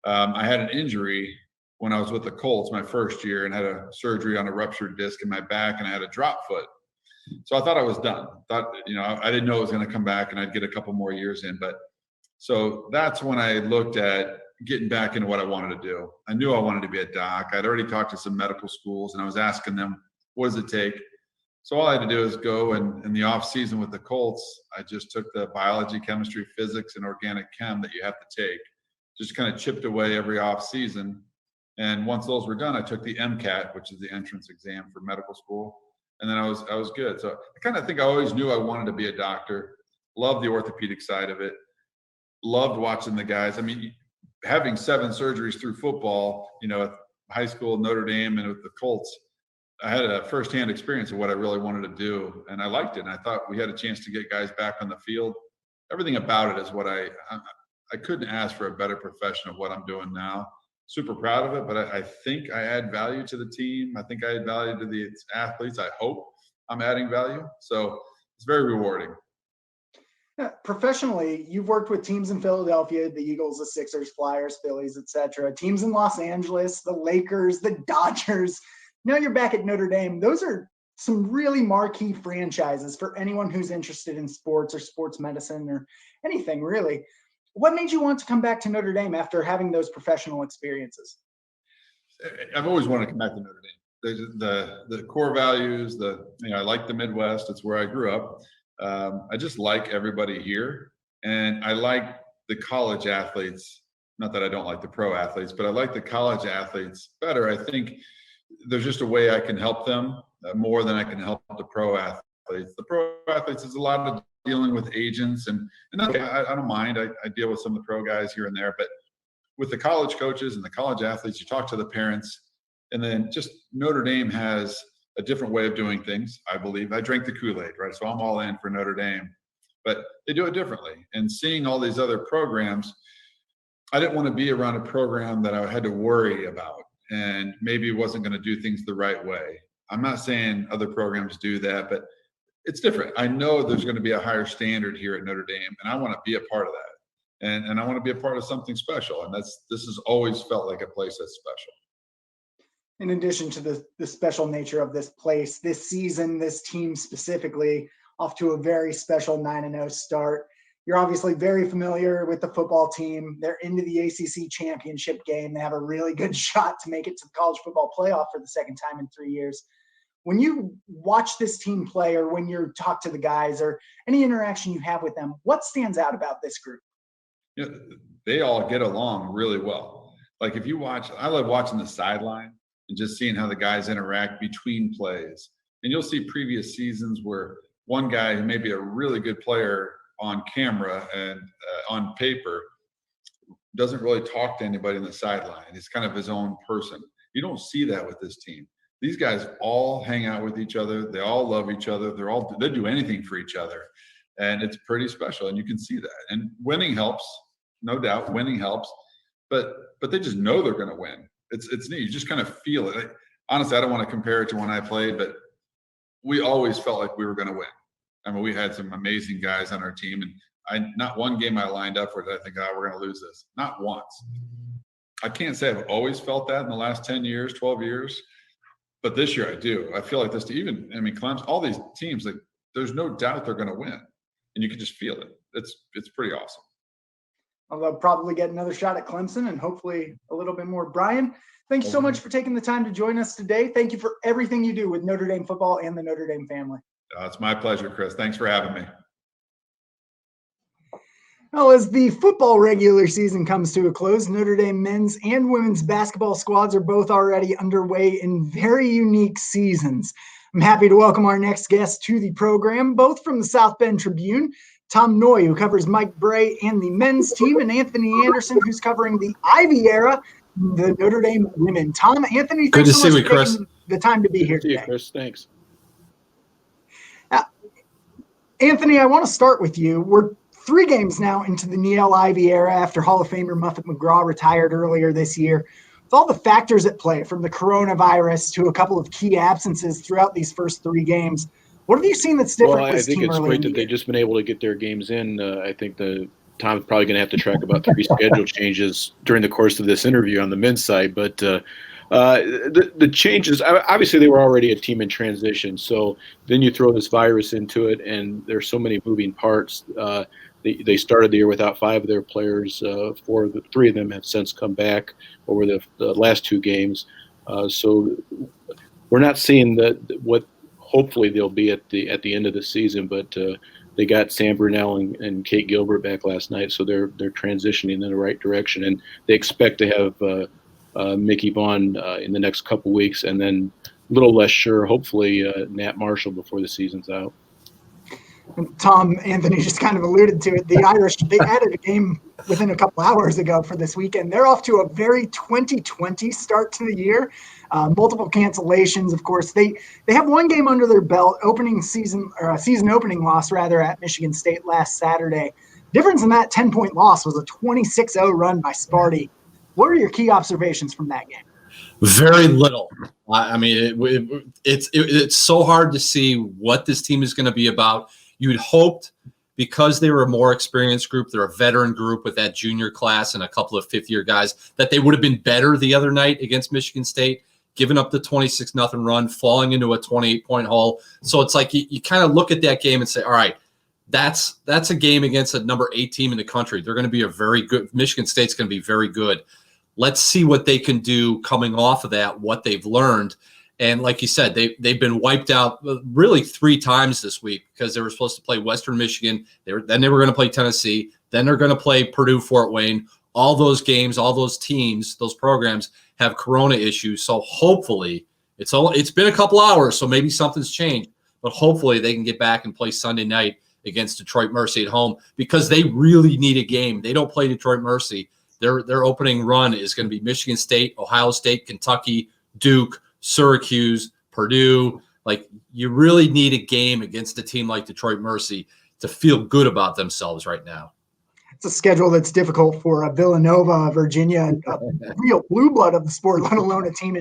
I had an injury when I was with the Colts my first year and had a surgery on a ruptured disc in my back, and I had a drop foot. So I thought I was done. I didn't know it was going to come back and I'd get a couple more years in. But so that's when I looked at getting back into what I wanted to do. I knew I wanted to be a doc. I'd already talked to some medical schools and I was asking them, what does it take? So all I had to do is go, and in the off season with the Colts, I just took the biology, chemistry, physics, and organic chem that you have to take, just kind of chipped away every off season. And once those were done, I took the MCAT, which is the entrance exam for medical school. And then I was good. So I kind of think I always knew I wanted to be a doctor. Loved the orthopedic side of it. Loved watching the guys. I mean, having 7 surgeries through football, at high school, Notre Dame, and with the Colts, I had a firsthand experience of what I really wanted to do, and I liked it. And I thought we had a chance to get guys back on the field. Everything about it is what I couldn't ask for a better profession of what I'm doing now. Super proud of it, but I think I add value to the team. I think I add value to the athletes. I hope I'm adding value. So it's very rewarding. Professionally, you've worked with teams in Philadelphia, the Eagles, the Sixers, Flyers, Phillies, etc. Teams in Los Angeles, the Lakers, the Dodgers. Now you're back at Notre Dame. Those are some really marquee franchises for anyone who's interested in sports or sports medicine or anything really. What made you want to come back to Notre Dame after having those professional experiences? I've always wanted to come back to Notre Dame. The core values, I like the Midwest. It's where I grew up. I just like everybody here, and I like the college athletes. Not that I don't like the pro athletes, but I like the college athletes better. I think there's just a way I can help them more than I can help the pro athletes. The pro athletes is a lot of dealing with agents, and I don't mind. I deal with some of the pro guys here and there, but with the college coaches and the college athletes, you talk to the parents, and then just Notre Dame has a different way of doing things, I believe. I drank the Kool-Aid, right? So I'm all in for Notre Dame, but they do it differently. And seeing all these other programs, I didn't want to be around a program that I had to worry about and maybe wasn't going to do things the right way. I'm not saying other programs do that, but it's different. I know there's going to be a higher standard here at Notre Dame, and I want to be a part of that. And I want to be a part of something special. And this has always felt like a place that's special. In addition to the special nature of this place, this season, this team specifically, off to a very special 9-0 start. You're obviously very familiar with the football team. They're into the ACC championship game. They have a really good shot to make it to the college football playoff for the second time in 3 years. When you watch this team play, or when you talk to the guys, or any interaction you have with them, what stands out about this group? They all get along really well. Like if you watch, I love watching the sideline and just seeing how the guys interact between plays. And you'll see previous seasons where one guy who may be a really good player on camera and on paper doesn't really talk to anybody on the sideline. He's kind of his own person. You don't see that with this team. These guys all hang out with each other. They all love each other. They do anything for each other. And it's pretty special. And you can see that. And winning helps, no doubt. Winning helps. But they just know they're going to win. It's neat. You just kind of feel it. Honestly, I don't want to compare it to when I played, but we always felt like we were going to win. I mean, we had some amazing guys on our team, and not one game I lined up for did I think, we're going to lose this. Not once. I can't say I've always felt that in the last 10 years, 12 years, but this year I do. I feel like this, Clemson, all these teams, like there's no doubt they're going to win, and you can just feel it. It's pretty awesome. I'll probably get another shot at Clemson and hopefully a little bit more. Brian, thank you so much for taking the time to join us today. Thank you for everything you do with Notre Dame football and the Notre Dame family. It's my pleasure, Chris. Thanks for having me. Well, as the football regular season comes to a close, Notre Dame men's and women's basketball squads are both already underway in very unique seasons. I'm happy to welcome our next guest to the program, both from the South Bend Tribune, Tom Noie, who covers Mike Bray and the men's team, and Anthony Anderson, who's covering the Ivy era, the Notre Dame women. Tom, Anthony, good to so see you, Chris. The time to be here today. See you, Chris. Thanks. Anthony, I want to start with you. We're 3 games now into the Niele Ivey era after Hall of Famer Muffet McGraw retired earlier this year. With all the factors at play, from the coronavirus to a couple of key absences throughout these first 3 games, what have you seen that's different? Well, I think it's great that they've just been able to get their games in. I think Tom's probably going to have to track about 3 schedule changes during the course of this interview on the men's side. But the changes, obviously they were already a team in transition. So then you throw this virus into it, and there's so many moving parts. They started the year without 5 of their players. 3 of them have since come back over the last 2 games. So we're not seeing what hopefully they'll be at the end of the season, but they got Sam Brunell and Kate Gilbert back last night, so they're transitioning in the right direction, and they expect to have Mickey Vaughn in the next couple weeks, and then a little less sure, hopefully Nat Marshall before the season's out. Tom, Anthony just kind of alluded to it. The Irish, they added a game within a couple hours ago for this weekend. They're off to a very 2020 start to the year. Multiple cancellations, of course. They have 1 game under their belt, season opening loss rather at Michigan State last Saturday. Difference in that 10-point loss was a 26-0 run by Sparty. What are your key observations from that game? Very little. I mean, it's so hard to see what this team is going to be about. You'd hoped, because they were a more experienced group, they're a veteran group with that junior class and a couple of fifth-year guys, that they would have been better the other night against Michigan State, giving up the 26-0 run, falling into a 28-point hole. So it's like you kind of look at that game and say, all right, that's a game against a number 8 team in the country. They're going to be a very good – Michigan State's going to be very good. Let's see what they can do coming off of that, what they've learned. And like you said, they've been wiped out really 3 times this week, because they were supposed to play Western Michigan. Then they were going to play Tennessee. Then they're going to play Purdue, Fort Wayne. All those games, all those teams, those programs have corona issues. So hopefully it's been a couple hours, so maybe something's changed. But hopefully they can get back and play Sunday night against Detroit Mercy at home, because they really need a game. They don't play Detroit Mercy. Their opening run is going to be Michigan State, Ohio State, Kentucky, Duke, Syracuse, Purdue. Like, you really need a game against a team like Detroit Mercy to feel good about themselves right now. It's a schedule that's difficult for Villanova, Virginia, a real blue blood of the sport, let alone a team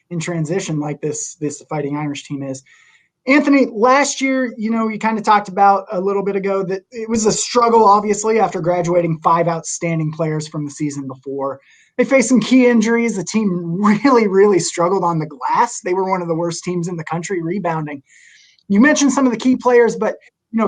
in transition like this Fighting Irish team is. Anthony, last year, you kind of talked about a little bit ago that it was a struggle, obviously, after graduating 5 outstanding players from the season before. They faced some key injuries. The team really, really struggled on the glass. They were one of the worst teams in the country rebounding. You mentioned some of the key players, but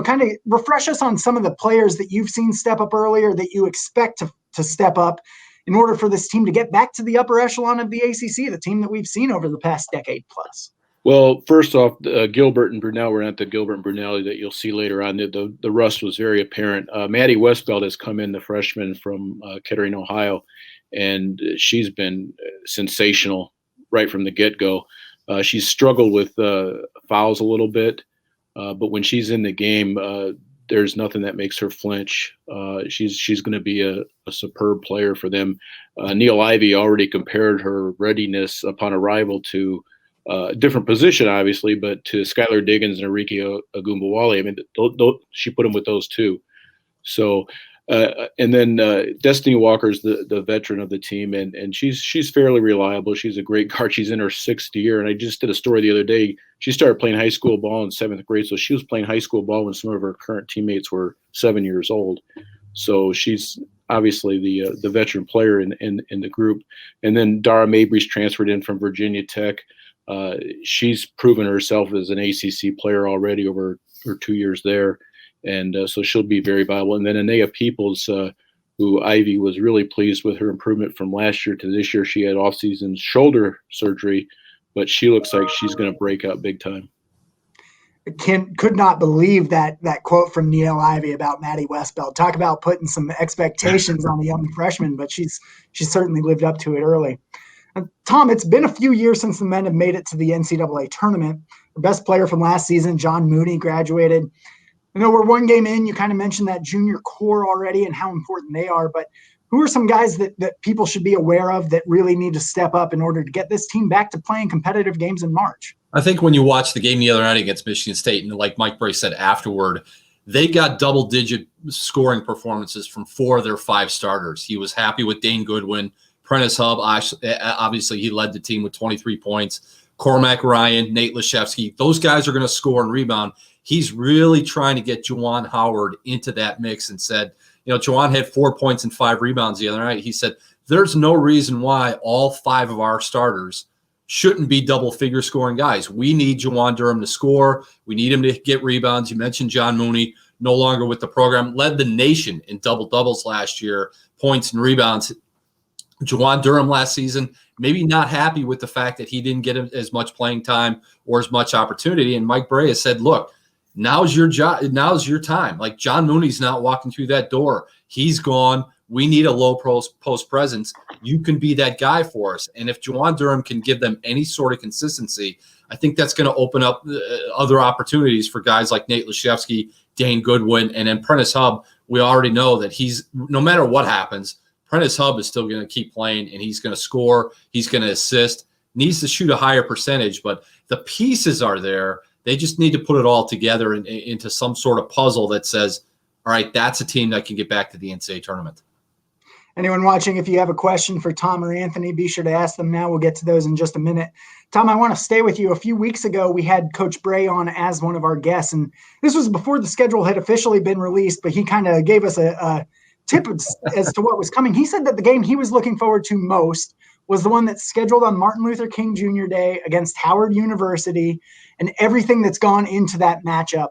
kind of refresh us on some of the players that you've seen step up earlier that you expect to step up in order for this team to get back to the upper echelon of the ACC, the team that we've seen over the past decade plus. Well, first off, Gilbert and Brunell were not the Gilbert and Brunelli that you'll see later on. The rust was very apparent. Maddie Westbeld has come in, the freshman from Kettering, Ohio, and she's been sensational right from the get-go. She's struggled with fouls a little bit, but when she's in the game, there's nothing that makes her flinch. She's going to be a superb player for them. Niele Ivey already compared her readiness upon arrival to a different position, obviously, but to Skylar Diggins and Arike Ogunbowale. I mean, she put them with those 2. So, and then Destiny Walker's the veteran of the team, and she's fairly reliable. She's a great guard. She's in her 6th year, and I just did a story the other day. She started playing high school ball in 7th grade, so she was playing high school ball when some of her current teammates were 7 years old. So she's obviously the veteran player in the group. And then Dara Mabry's transferred in from Virginia Tech. She's proven herself as an ACC player already over her 2 years there. And so she'll be very viable. And then Anea Peoples, who Ivy was really pleased with her improvement from last year to this year. She had off-season shoulder surgery, but she looks like she's going to break out big time. Could not believe that quote from Niele Ivey about Maddie Westbeld. Talk about putting some expectations on the young freshman, but she's certainly lived up to it early. Tom, it's been a few years since the men have made it to the NCAA tournament. The best player from last season, John Mooney, graduated. I know we're 1 game in. You kind of mentioned that junior core already and how important they are, but who are some guys that people should be aware of that really need to step up in order to get this team back to playing competitive games in March? I think when you watch the game the other night against Michigan State, and like Mike Bray said afterward, They got double-digit scoring performances from 4 of their 5 starters. He was happy with Dane Goodwin. Prentice Hub, obviously, he led the team with 23 points. Cormac Ryan, Nate Leshevsky, those guys are going to score and rebound. He's really trying to get Juwan Howard into that mix and said, Juwan had 4 points and 5 rebounds the other night. He said, there's no reason why all 5 of our starters shouldn't be double-figure scoring guys. We need Juwan Durham to score. We need him to get rebounds. You mentioned John Mooney, no longer with the program, led the nation in double-doubles last year, points and rebounds. Juwan Durham last season, maybe not happy with the fact that he didn't get as much playing time or as much opportunity. And Mike Bray has said, look, now's your job. Now's your time. Like, John Mooney's not walking through that door. He's gone. We need a low post presence. You can be that guy for us. And if Juwan Durham can give them any sort of consistency, I think that's going to open up other opportunities for guys like Nate Leshevsky, Dane Goodwin, and then Prentice Hub. We already know that he's, no matter what happens, Prentice Hub is still going to keep playing, and he's going to score. He's going to assist. Needs to shoot a higher percentage, but the pieces are there. They just need to put it all together into some sort of puzzle that says, all right, that's a team that can get back to the NCAA tournament. Anyone watching, if you have a question for Tom or Anthony, be sure to ask them now. We'll get to those in just a minute. Tom, I want to stay with you. A few weeks ago, we had Coach Bray on as one of our guests, and this was before the schedule had officially been released, but he kind of gave us a tip as to what was coming. He said that the game he was looking forward to most was the one that's scheduled on Martin Luther King Jr. Day against Howard University and everything that's gone into that matchup.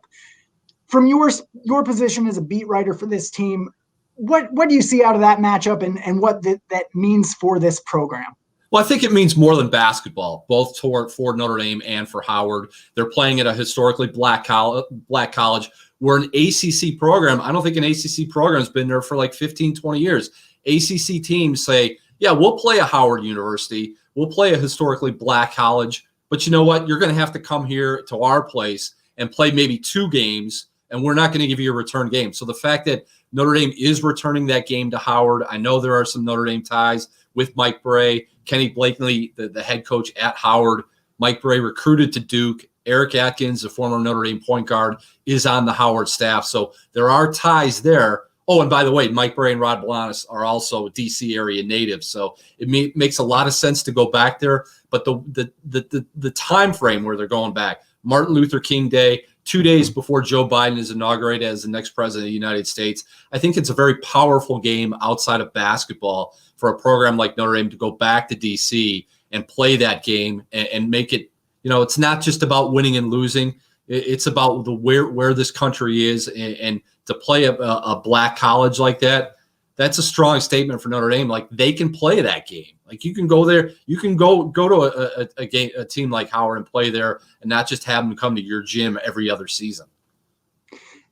From your position as a beat writer for this team, what do you see out of that matchup and what that means for this program? Well, I think it means more than basketball, both for Notre Dame and for Howard. They're playing at a historically black college. We're an ACC program. I don't think an ACC program has been there for like 15, 20 years. ACC teams say, yeah, we'll play a Howard University. We'll play a historically black college. But you know what? You're going to have to come here to our place and play maybe 2 games, and we're not going to give you a return game. So the fact that Notre Dame is returning that game to Howard, I know there are some Notre Dame ties with Mike Bray, Kenny Blakely, the head coach at Howard. Mike Bray recruited to Duke. Eric Atkins, the former Notre Dame point guard, is on the Howard staff. So there are ties there. Oh, and by the way, Mike Bray and Rod Balanis are also D.C. area natives. So it makes a lot of sense to go back there. But the time frame where they're going back, Martin Luther King Day, 2 days before Joe Biden is inaugurated as the next president of the United States, I think it's a very powerful game outside of basketball for a program like Notre Dame to go back to D.C. and play that game and make it, it's not just about winning and losing. It's about where this country is, and to play a black college like that, that's a strong statement for Notre Dame. Like, they can play that game. Like, you can go there, you can go to a team like Howard and play there, and not just have them come to your gym every other season.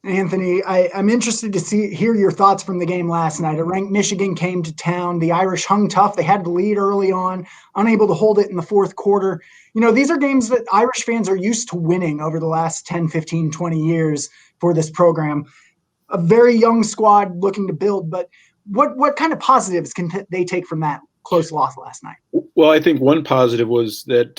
Anthony, I'm interested to hear your thoughts from the game last night. A ranked Michigan came to town. The Irish hung tough. They had the lead early on, unable to hold it in the fourth quarter. These are games that Irish fans are used to winning over the last 10, 15, 20 years for this program. A very young squad looking to build, but what kind of positives can they take from that close loss last night? Well, I think one positive was that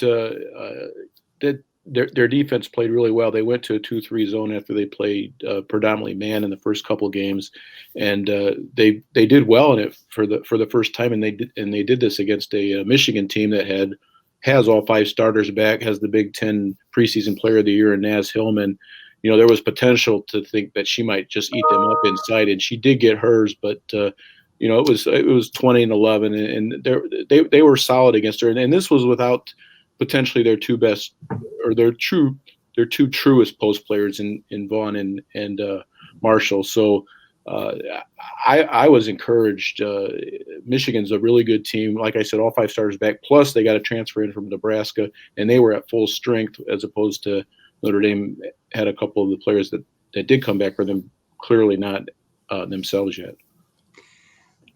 their defense played really well. They went to a 2-3 zone after they played predominantly man in the first couple of games, and they did well in it for the first time. And they did this against a Michigan team that has all 5 starters back, has the Big Ten preseason player of the year in Naz Hillman. There was potential to think that she might just eat them up inside, and she did get hers. But it was 20-11, and they were solid against her. And this was without potentially their 2 best, or their 2 truest post players in Vaughn and Marshall. So I was encouraged. Michigan's a really good team. Like I said, all 5 starters back. Plus, they got a transfer in from Nebraska, and they were at full strength, as opposed to Notre Dame had a couple of the players that did come back for them, clearly not themselves yet.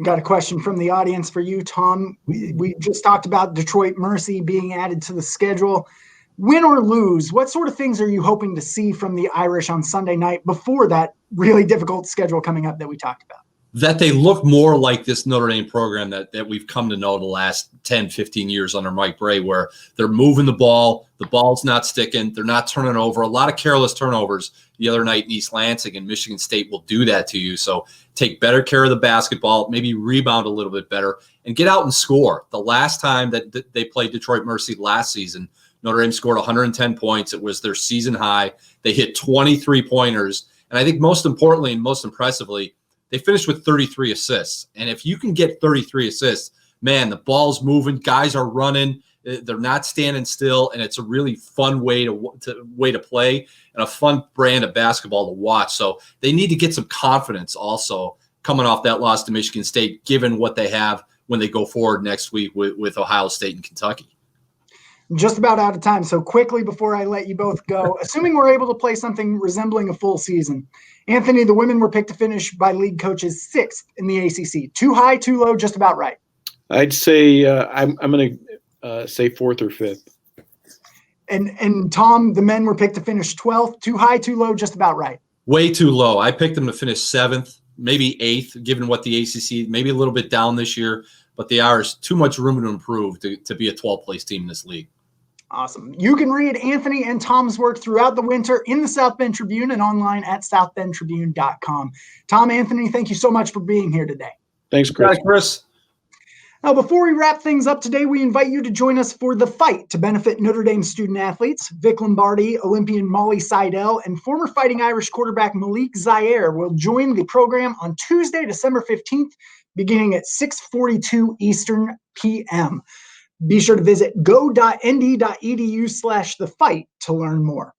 Got a question from the audience for you, Tom. We just talked about Detroit Mercy being added to the schedule. Win or lose, what sort of things are you hoping to see from the Irish on Sunday night before that really difficult schedule coming up that we talked about? that they look more like this Notre Dame program that we've come to know the last 10, 15 years under Mike Bray, where they're moving the ball's not sticking, they're not turning over. A lot of careless turnovers the other night in East Lansing, and Michigan State will do that to you. So take better care of the basketball, maybe rebound a little bit better, and get out and score. The last time that they played Detroit Mercy last season, Notre Dame scored 110 points. It was their season high. They hit 23 pointers. And I think most importantly and most impressively, they finished with 33 assists. And if you can get 33 assists, man, the ball's moving, guys are running, they're not standing still, and it's a really fun way to play and a fun brand of basketball to watch. So they need to get some confidence also coming off that loss to Michigan State, given what they have when they go forward next week with Ohio State and Kentucky. Just about out of time. So quickly before I let you both go, assuming we're able to play something resembling a full season, Anthony, the women were picked to finish by league coaches 6th in the ACC. Too high, too low, just about right. I'd say I'm going to say 4th or 5th. And Tom, the men were picked to finish 12th. Too high, too low, just about right. Way too low. I picked them to finish 7th, maybe 8th, given what the ACC, maybe a little bit down this year, but the Irish, too much room to improve to be a 12th-place team in this league. Awesome. You can read Anthony and Tom's work throughout the winter in the South Bend Tribune and online at southbendtribune.com. Tom, Anthony, thank you so much for being here today. Thanks, Chris. Thanks, Chris. Now, before we wrap things up today, we invite you to join us for The Fight to benefit Notre Dame student athletes. Vic Lombardi, Olympian Molly Seidel, and former Fighting Irish quarterback Malik Zaire will join the program on Tuesday, December 15th, beginning at 6:42 Eastern p.m. Be sure to visit go.nd.edu/thefight to learn more.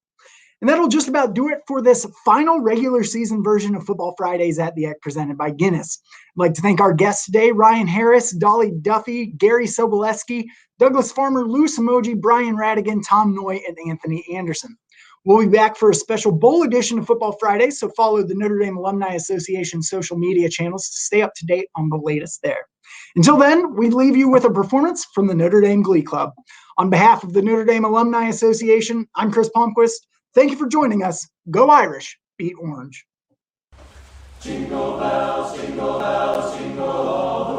And that'll just about do it for this final regular season version of Football Fridays at the ECK presented by Guinness. I'd like to thank our guests today, Ryan Harris, Dolly Duffy, Gary Sobolewski, Douglas Farmer, Lou Somogyi, Brian Ratigan, Tom Noie, and Anthony Anderson. We'll be back for a special bowl edition of Football Fridays, so follow the Notre Dame Alumni Association social media channels to stay up to date on the latest there. Until then, we leave you with a performance from the Notre Dame Glee Club. On behalf of the Notre Dame Alumni Association, I'm Chris Palmquist. Thank you for joining us. Go Irish, beat Orange. Jingle bells, jingle all the way.